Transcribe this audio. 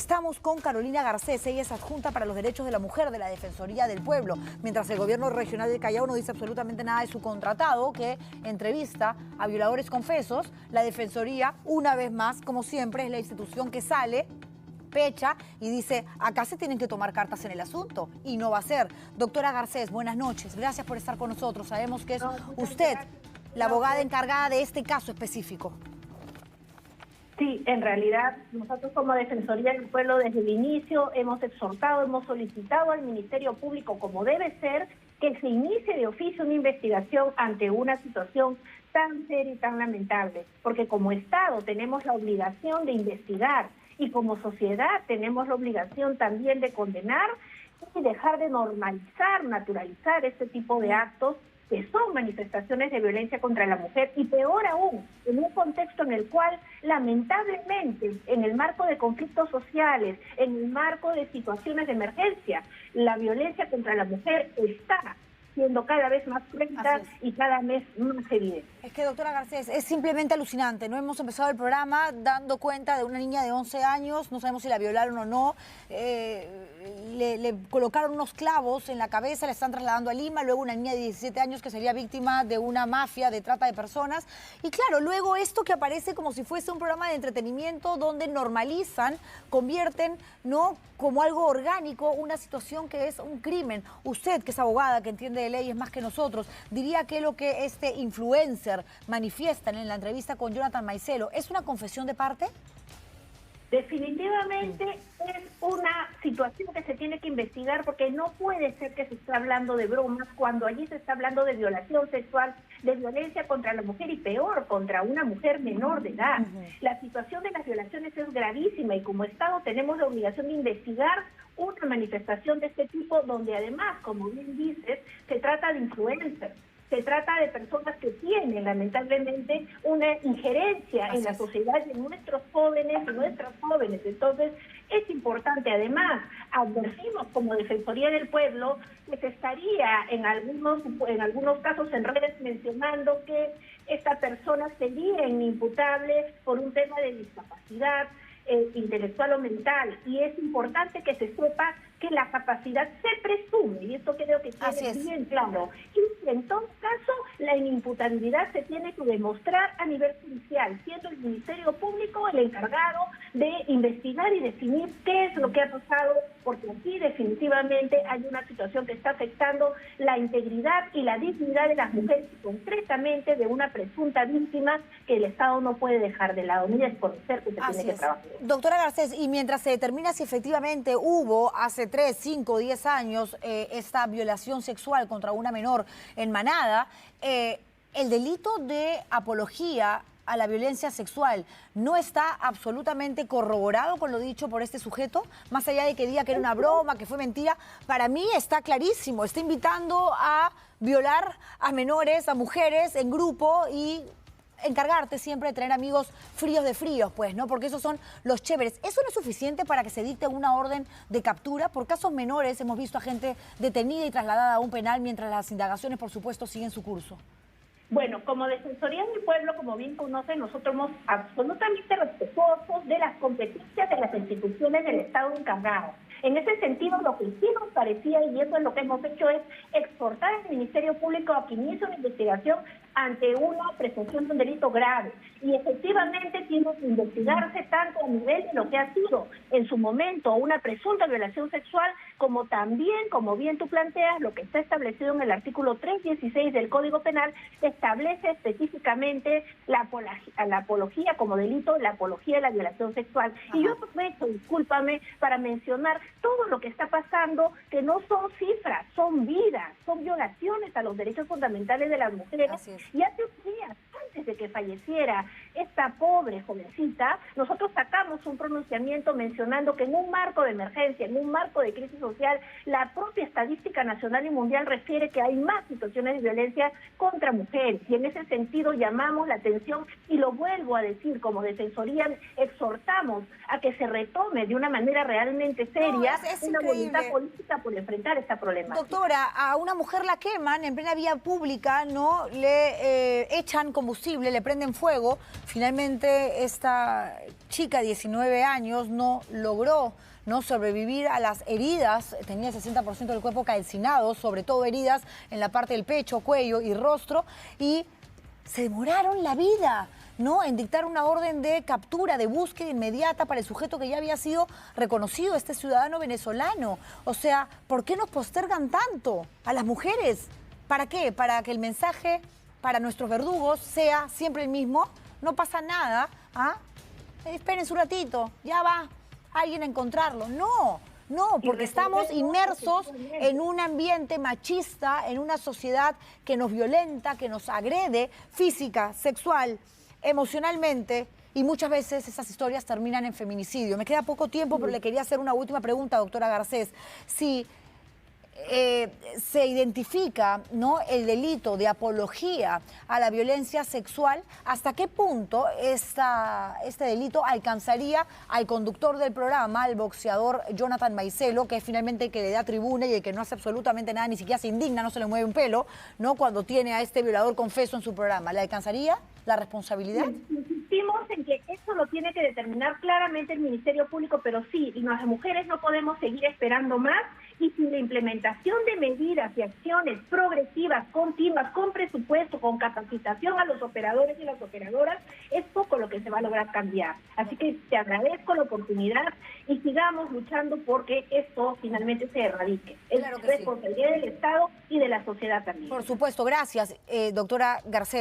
Estamos con Carolina Garcés, ella es adjunta para los derechos de la mujer de la Defensoría del Pueblo. Mientras el gobierno regional del Callao no dice absolutamente nada de su contratado, que entrevista a violadores confesos, la Defensoría, una vez más, como siempre, es la institución que sale, pecha y dice, acá se tienen que tomar cartas en el asunto, y no va a ser. Doctora Garcés, buenas noches, gracias por estar con nosotros. Sabemos que es usted la abogada encargada de este caso específico. Sí, en realidad nosotros como Defensoría del Pueblo desde el inicio hemos exhortado, hemos solicitado al Ministerio Público, como debe ser, que se inicie de oficio una investigación ante una situación tan seria y tan lamentable, porque como Estado tenemos la obligación de investigar y como sociedad tenemos la obligación también de condenar y dejar de normalizar, naturalizar este tipo de actos que son manifestaciones de violencia contra la mujer, y peor aún, en un contexto en el cual, lamentablemente, en el marco de conflictos sociales, en el marco de situaciones de emergencia, la violencia contra la mujer está siendo cada vez más cruenta y cada vez más evidente. Es que, doctora Garcés, es simplemente alucinante, ¿no? Hemos empezado el programa dando cuenta de una niña de 11 años, no sabemos si la violaron o no, le colocaron unos clavos en la cabeza, la están trasladando a Lima, luego una niña de 17 años que sería víctima de una mafia de trata de personas, y claro, luego esto que aparece como si fuese un programa de entretenimiento donde normalizan, convierten, ¿no?, como algo orgánico, una situación que es un crimen. Usted, que es abogada, que entiende de leyes más que nosotros, diría que lo que este influencer manifiesta en la entrevista con Jonathan Maicelo, ¿es una confesión de parte? Definitivamente es una situación que se tiene que investigar, porque no puede ser que se esté hablando de bromas cuando allí se está hablando de violación sexual, de violencia contra la mujer y peor, contra una mujer menor de edad. La situación de las violaciones es gravísima y como Estado tenemos la obligación de investigar una manifestación de este tipo donde además, como bien dices, se trata de influencers. Se trata de personas que tienen, lamentablemente, una injerencia en la sociedad de nuestros jóvenes y nuestras jóvenes. Entonces, es importante, además, advertimos como Defensoría del Pueblo que se estaría en algunos casos en redes mencionando que esta persona sería inimputable por un tema de discapacidad intelectual o mental, y es importante que se sepa que la capacidad se presume, y esto creo que quede bien claro, y en todo caso la inimputabilidad se tiene que demostrar a nivel judicial, siendo el Ministerio Público el encargado de investigar y definir qué es lo que ha pasado, porque aquí definitivamente hay una situación que está afectando la integridad y la dignidad de las mujeres, y concretamente de una presunta víctima que el Estado no puede dejar de lado ni desconocer que se tiene que trabajar. Doctora Garcés, y mientras se determina si efectivamente hubo hace 3, 5, 10 años esta violación sexual contra una menor en Manada, el delito de apología a la violencia sexual no está absolutamente corroborado con lo dicho por este sujeto, más allá de que diga que era una broma, que fue mentira. Para mí está clarísimo, está invitando a violar a menores, a mujeres en grupo y encargarte siempre de tener amigos fríos de fríos, pues, ¿no? Porque esos son los chéveres. ¿Eso no es suficiente para que se dicte una orden de captura? Por casos menores hemos visto a gente detenida y trasladada a un penal mientras las indagaciones, por supuesto, siguen su curso. Bueno, como Defensoría del Pueblo, como bien conocen, nosotros somos absolutamente respetuosos de las competencias de las instituciones del Estado encargado. En ese sentido, lo que sí nos parecía, y eso es lo que hemos hecho, es exhortar al Ministerio Público a que inicie una investigación ante una presunción de un delito grave. Y efectivamente tiene que investigarse tanto a nivel de lo que ha sido en su momento una presunta violación sexual, como también, como bien tú planteas, lo que está establecido en el artículo 316 del Código Penal, establece específicamente la apología como delito, la apología de la violación sexual. Ajá. Y yo aprovecho, discúlpame, para mencionar todo lo que está pasando, que no son cifras, son vidas, son violaciones a los derechos fundamentales de las mujeres. Y hace unos días, antes de que falleciera esta pobre jovencita, nosotros sacamos un pronunciamiento mencionando que en un marco de emergencia, en un marco de crisis social, la propia estadística nacional y mundial refiere que hay más situaciones de violencia contra mujeres. Y en ese sentido llamamos la atención, y lo vuelvo a decir, como Defensoría exhortamos a que se retome de una manera realmente seria una voluntad política por enfrentar esta problemática. Doctora, a una mujer la queman en plena vía pública, ¿no? Le echan combustible posible, le prenden fuego. Finalmente esta chica de 19 años no logró sobrevivir a las heridas, tenía el 60% del cuerpo calcinado, sobre todo heridas en la parte del pecho, cuello y rostro, y se demoraron la vida, en dictar una orden de captura, de búsqueda inmediata para el sujeto que ya había sido reconocido, este ciudadano venezolano. O sea, ¿por qué nos postergan tanto a las mujeres? ¿Para qué? Para que el mensaje para nuestros verdugos sea siempre el mismo. No pasa nada. Espérense un ratito, ya va alguien a encontrarlo. No, porque estamos inmersos en un ambiente machista, en una sociedad que nos violenta, que nos agrede física, sexual, emocionalmente, y muchas veces esas historias terminan en feminicidio. Me queda poco tiempo, pero le quería hacer una última pregunta, doctora Garcés. Si se identifica el delito de apología a la violencia sexual, ¿hasta qué punto este delito alcanzaría al conductor del programa, al boxeador Jonathan Maicelo, que es finalmente el que le da tribuna y el que no hace absolutamente nada, ni siquiera se indigna, no se le mueve un pelo, cuando tiene a este violador confeso en su programa? ¿Le alcanzaría la responsabilidad? Insistimos en que eso lo tiene que determinar claramente el Ministerio Público, pero sí, las mujeres no podemos seguir esperando más, y sin la implementación de medidas y acciones progresivas, continuas, con presupuesto, con capacitación a los operadores y las operadoras, es poco lo que se va a lograr cambiar. Así que te agradezco la oportunidad y sigamos luchando porque esto finalmente se erradique. Es responsabilidad del Estado y de la sociedad también. Por supuesto, gracias, doctora Garcés.